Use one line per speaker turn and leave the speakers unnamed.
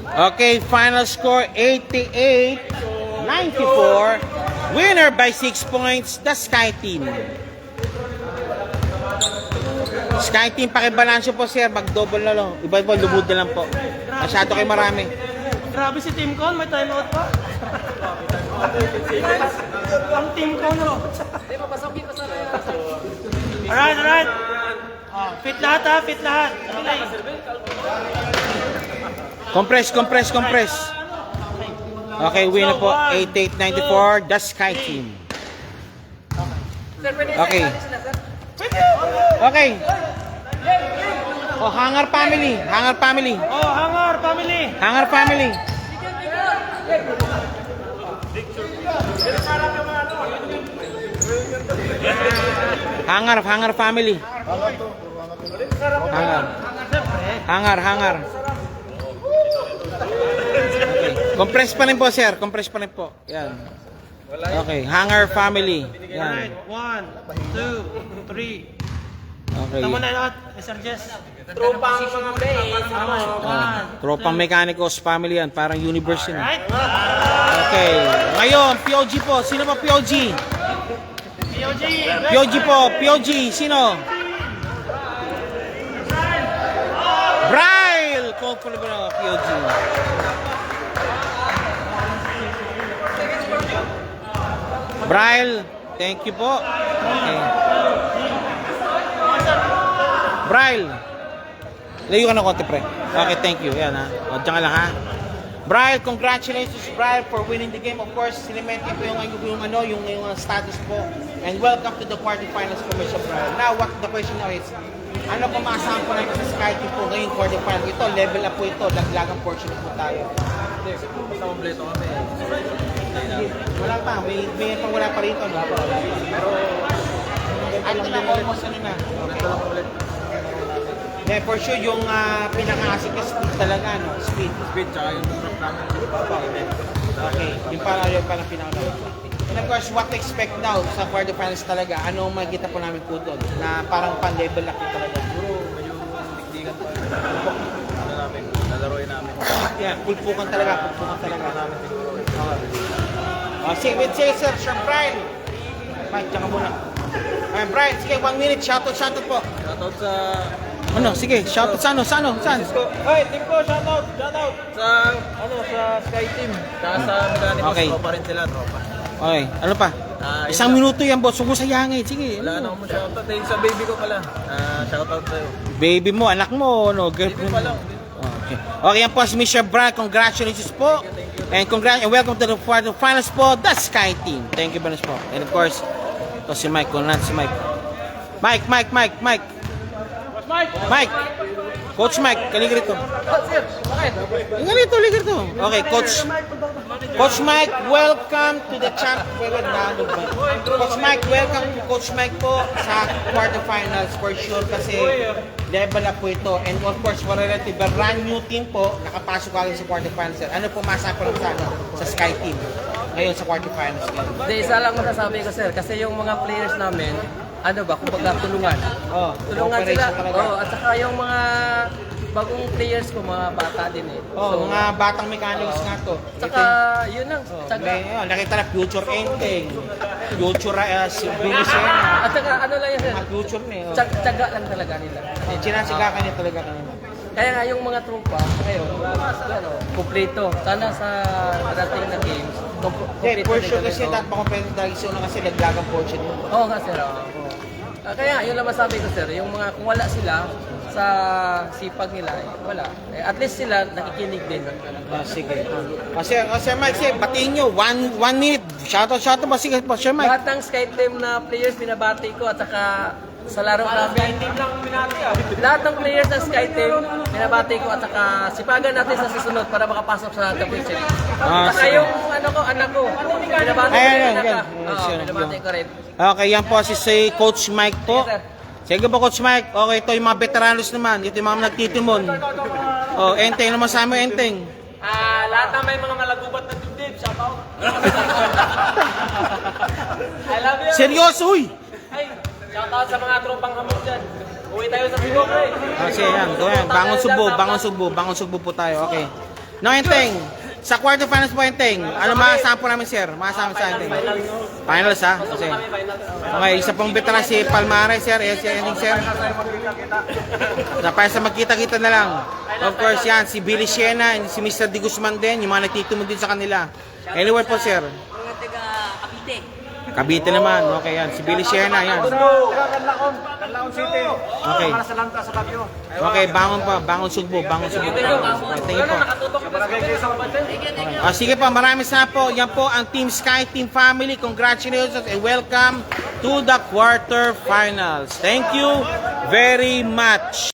Okay, final score 88-94. Winner by 6 points, the Sky Team. Sky Team, pakibalansyo po sir, mag-double na lang. Iba-iba, lubod na lang po. Masyado kayo marami.
Grabe si Team Con, may timeout pa. Ang Team Con, no? Alright. Fit lahat ha, fit lahat.
Compress. Okay, winner po, 88-94, the Sky Team. Okay. Okay. Oh, Hangar Family.
Hangar family.
Hangar Family. Hangar. Okay. Compress pa rin po, sir. Compress pa rin po. Yan. Okay, Hangar Family. Yan.
Alright, 1, 2, 3.
Okay.
Tama na lahat, Mr. Jess.
Tropang mga base.
Tropang Mechanicos Family yan. Parang universe yun.
Alright.
Okay. Ngayon, POG po. Sino ba POG? POG po. POG. Sino? Braille! Call po na ba na POG? Braille. Thank you po. Okay. Braille. Layo ka na konti, pre. Okay, thank you. Yan ha. O, dyan ka lang ha. Braille, congratulations Braille for winning the game. Of course, sinimente po yung status po. And welcome to the quarterfinals po, Mr. Braille. Now, what the question now is, ano pa maasahan po natin sa Sky Team po ngayong quarterfinals? Ito, level up po ito. Laglagang portion po tayo.
Basta kompleto kami.
Wala pa. May pang wala pa rito. No? Pero, ano na, almost ano na.
Kompleto lang ulit.
Yeah, for sure, yung pinaka-asik na speed talaga, no? Speed.
Speed, tsaka yung drop namin.
Okay, yung parang pinaka. And of course, what to expect now sa quarterfinals talaga? Ano ang makikita po namin po doon? Na parang pan-level up talaga.
Siguro, medyo dikdikan pa. Ano namin, lalaroin namin.
Yeah, pulpukan talaga
namin siguro.
Sige, say sir, Brian. Mike, tsaka muna. Brian, sige, 1 minute, shoutout po.
Shoutout sa...
Ano, sige, shoutout saan?
Hey, team ko, shoutout! Sa Sky Team. Tsaka sa Mechanicos,
Okay.
tropa rin sila, tropa.
Okay, ano pa? Isang minuto yan, boss. Huwag mo sayangin. Sige.
Wala na akong shoutout. Eh, sa baby ko pala. Shoutout sa'yo.
Baby mo, anak mo, no?
Baby
Girlfriend
pa
mo.
lang.
Okay. Okay, yan po si Mr. Brian. Congratulations po. And welcome to the finals po, the Sky Team. Thank you very much po. And of course, ito si Mike. Kung si Mike. Mike. Coach Mike, kaligre rito. Liga rito. Okay, Coach Mike, welcome to the Coach Mike, welcome to Coach Mike po sa quarterfinals for sure kasi level up po ito. And of course, for relative brand new team po, nakapasok agad sa quarterfinals. Ano po masabi ko lang sa Sky Team ngayon sa quarterfinals?
Isa lang masasabi ko sir, kasi yung mga players namin, kumbaga tulungan. Tulungan sila. At saka yung mga bagong players ko, mga bata din eh.
Mga batang mechanics nga to.
Saka yun lang.
Nakita na future ending. Future Bilisena.
At saka lang yun sir.
Future na eh.
Tsaga lang talaga nila.
Sinasigakan niya talaga kanina.
Kaya nga yung mga tropa, ngayon, kumpleto. Sana sa darating na games,
For sure kasi dapat makompleto talaga sila kasi naglagang portion mo.
Oo nga sir. Kaya yun lang masabi ko sir, yung mga kung wala sila sa sipag nila, wala. At least sila nakikinig din.
Sige. Kasi Mike, batiin nyo. 1 minute. Shoutout ba? Sige po, Sir Mike.
Lahat ng Sky Team na players binabati ko at saka sa laro namin. Lahat ng players ng Sky Team binabati ko at saka sipagan natin sa susunod para makapasok sa lahat ng players. Saka yung anak ko, binabati ko rin.
Okay, yan po si Coach Mike po. Sige po, Coach Mike. Okay, ito yung mga veteranos naman. Ito yung mga nagtitimon. Enteng naman sa amin, Enteng.
Lahat na may mga malagubat na dibdib, shout out. I love you.
Seryoso, huy!
Ay, shout out sa mga tropang hamon dyan. Uwi tayo sa Bigok eh.
Sige, yan. Bangon Subo po tayo. Okay. No, Enteng. Sa quarterfinals po, Enteng. Ano maasahan po namin, sir? Maasahan sa Enteng. Finals, ha? Okay. Okay, isa pong veteran si Palmares, sir. Yes, Enteng, sir. Para sa magkita-kita na lang. Of course, yan. Si Billy Siena and si Mr. Di Guzman din. Yung mga nagtitumod din sa kanila. Anywhere po, sir.
Mga taga Cavite.
Cavite naman. Okay, yan. Si Billy Siena, yan.
Canlaon City.
Okay.
Para sa Lanta sa Baguio.
Okay, bangon pa. Bangon Sugbo. Bangon Sugbo. Thank you po. Sige po, maraming salamat po. Yan po ang Team Sky, Team Family. Congratulations and welcome to the quarterfinals. Thank you very much.